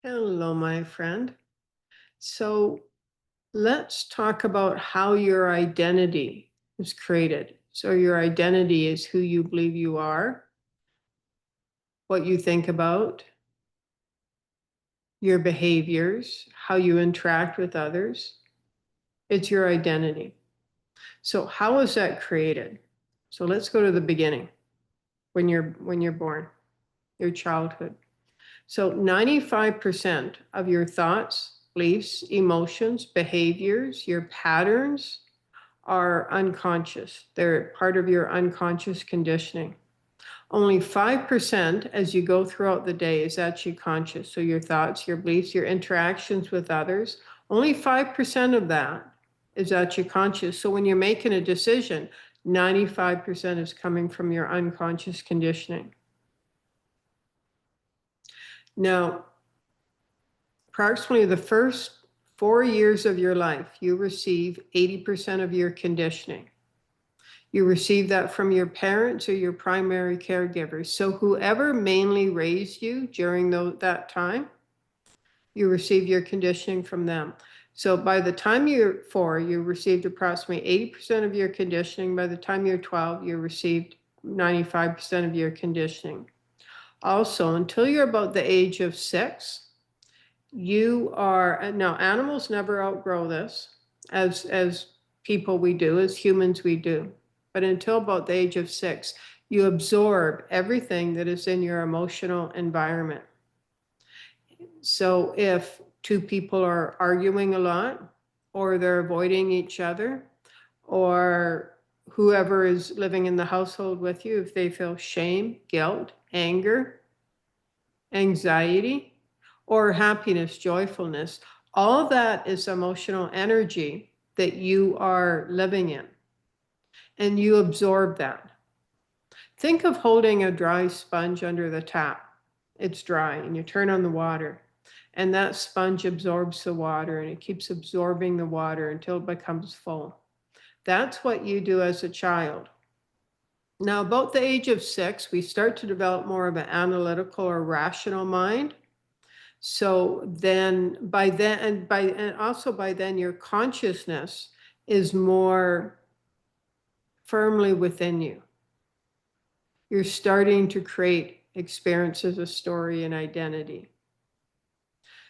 Hello, my friend. So let's talk about how your identity is created. So, your identity is who you believe you are, what you think about, your behaviors, how you interact with others. It's your identity. So, how is that created? So, let's go to the beginning when you're born, your childhood. So 95% of your thoughts, beliefs, emotions, behaviors, your patterns are unconscious. They're part of your unconscious conditioning. Only 5% as you go throughout the day is actually conscious. So your thoughts, your beliefs, your interactions with others, only 5% of that is actually conscious. So when you're making a decision, 95% is coming from your unconscious conditioning. Now, approximately the first 4 years of your life, you receive 80% of your conditioning. You receive that from your parents or your primary caregivers. So whoever mainly raised you during that time, you receive your conditioning from them. So by the time you're 4, you received approximately 80% of your conditioning. By the time you're 12, you received 95% of your conditioning. Also, until you're about the age of 6, you are now animals never outgrow this, as people we do, as humans we do. But until about the age of 6, you absorb everything that is in your emotional environment. So if two people are arguing a lot, or they're avoiding each other, or whoever is living in the household with you, if they feel shame, guilt, anger, anxiety, or happiness, joyfulness, all that is emotional energy that you are living in, and you absorb that. Think of holding a dry sponge under the tap. It's dry, and you turn on the water, and that sponge absorbs the water, and it keeps absorbing the water until it becomes full. That's what you do as a child. Now, about the age of 6, we start to develop more of an analytical or rational mind. So then and also by then your consciousness is more firmly within you. You're starting to create experiences of story and identity.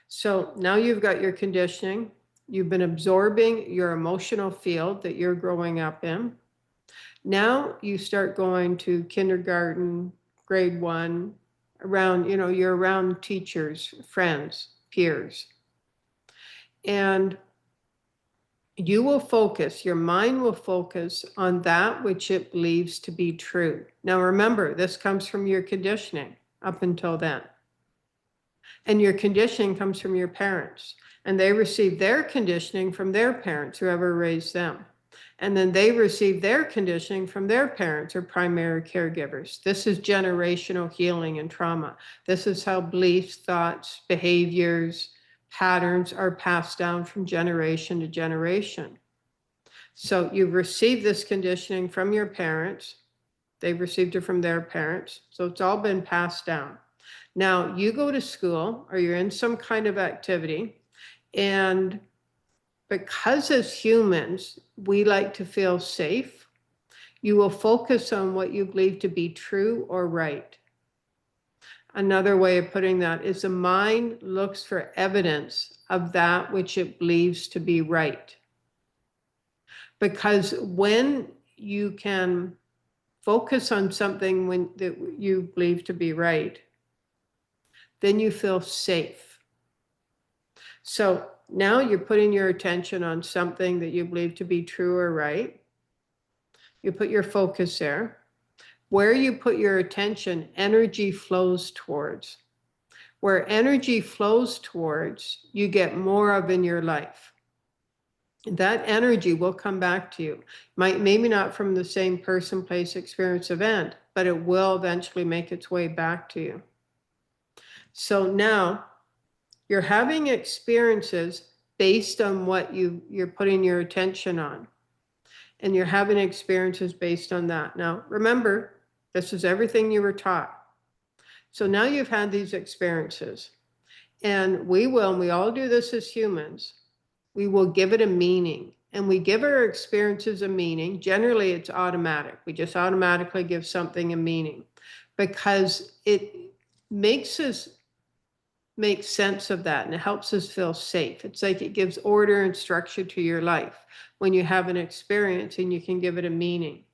So now you've got your conditioning. You've been absorbing your emotional field that you're growing up in. Now you start going to kindergarten, grade 1, around, you're around teachers, friends, peers. And you will focus, your mind will focus on that which it believes to be true. Now remember, this comes from your conditioning up until then. And your conditioning comes from your parents. And they receive their conditioning from their parents, whoever raised them. And then they receive their conditioning from their parents or primary caregivers. This is generational healing and trauma. This is how beliefs, thoughts, behaviors, patterns are passed down from generation to generation. So you've received this conditioning from your parents. They've received it from their parents. So it's all been passed down. Now you go to school or you're in some kind of activity, and because as humans, we like to feel safe, you will focus on what you believe to be true or right. Another way of putting that is the mind looks for evidence of that which it believes to be right. Because when you can focus on something that you believe to be right, then you feel safe. So now you're putting your attention on something that you believe to be true or right. You put your focus there. Where you put your attention, energy flows towards. Where energy flows towards, you get more of in your life. That energy will come back to you. Maybe not from the same person, place, experience, event, but it will eventually make its way back to you. So now you're having experiences based on what you're putting your attention on. And you're having experiences based on that. Now, remember, this is everything you were taught. So now you've had these experiences. And we all do this as humans, we will give it a meaning. And we give our experiences a meaning. Generally, it's automatic. We just automatically give something a meaning because it makes us make sense of that, and it helps us feel safe. It's like it gives order and structure to your life when you have an experience and you can give it a meaning.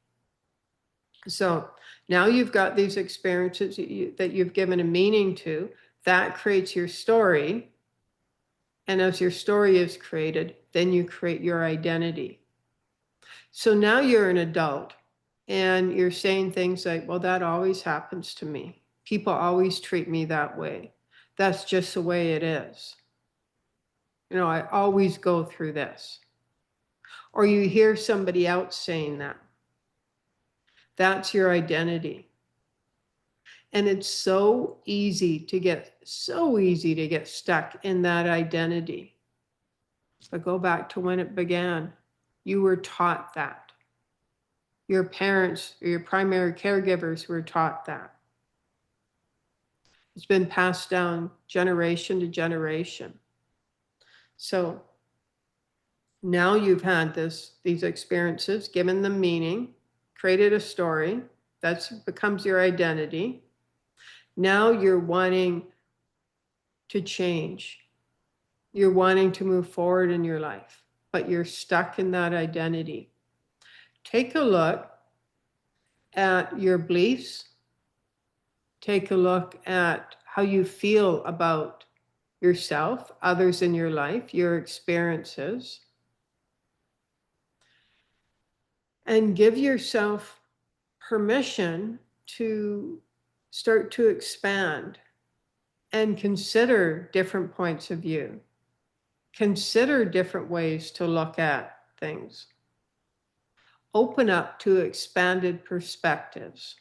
So now you've got these experiences that you've given a meaning to. That creates your story. And as your story is created, then you create your identity. So now you're an adult and you're saying things like, well, that always happens to me. People always treat me that way. That's just the way it is. You know, I always go through this. Or you hear somebody else saying that. That's your identity. And it's so easy to get stuck in that identity. But go back to when it began. You were taught that. Your parents or your primary caregivers were taught that. It's been passed down generation to generation. So now you've had these experiences, given them meaning, created a story, that becomes your identity. Now you're wanting to change. You're wanting to move forward in your life, but you're stuck in that identity. Take a look at your beliefs. Take a look at how you feel about yourself, others in your life, your experiences. And give yourself permission to start to expand and consider different points of view. Consider different ways to look at things. Open up to expanded perspectives.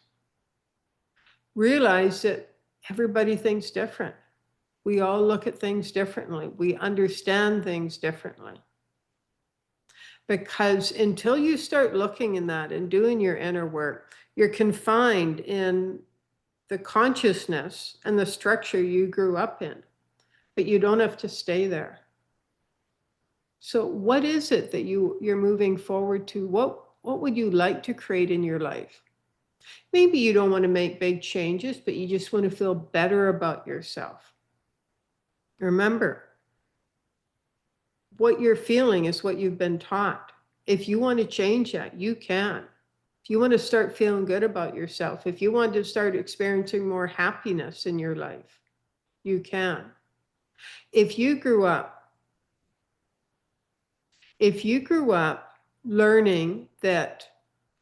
Realize that everybody thinks different. We all look at things differently. We understand things differently. Because until you start looking in that and doing your inner work, you're confined in the consciousness and the structure you grew up in, but you don't have to stay there. So what is it that you're moving forward to? What would you like to create in your life? Maybe you don't want to make big changes, but you just want to feel better about yourself. Remember, what you're feeling is what you've been taught. If you want to change that, you can. If you want to start feeling good about yourself, if you want to start experiencing more happiness in your life, you can. If you grew up learning that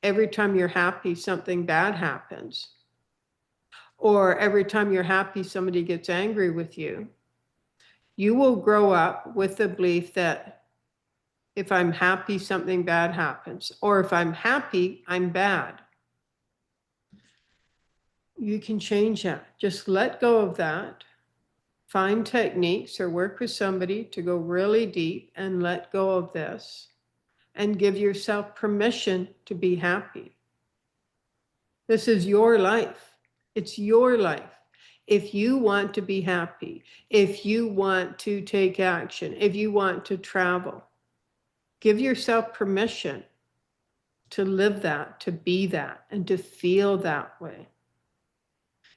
every time you're happy, something bad happens, or every time you're happy, somebody gets angry with you, you will grow up with the belief that if I'm happy, something bad happens, or if I'm happy, I'm bad. You can change that. Just let go of that. Find techniques or work with somebody to go really deep and let go of this and give yourself permission to be happy. This is your life. It's your life. If you want to be happy, if you want to take action, if you want to travel, give yourself permission to live that, to be that, and to feel that way.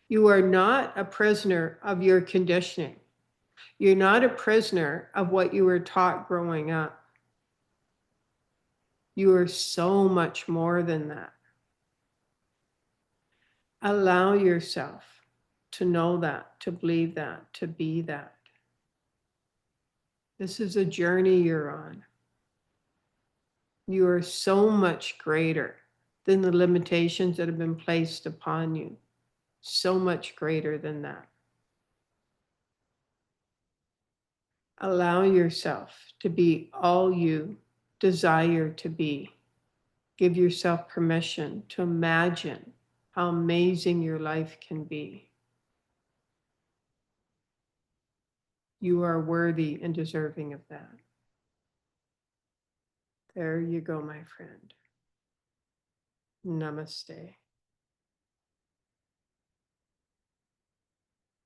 You are not a prisoner of your conditioning. You're not a prisoner of what you were taught growing up. You are so much more than that. Allow yourself to know that, to believe that, to be that. This is a journey you're on. You are so much greater than the limitations that have been placed upon you. So much greater than that. Allow yourself to be all you desire to be. Give yourself permission to imagine how amazing your life can be. You are worthy and deserving of that. There you go, my friend. Namaste.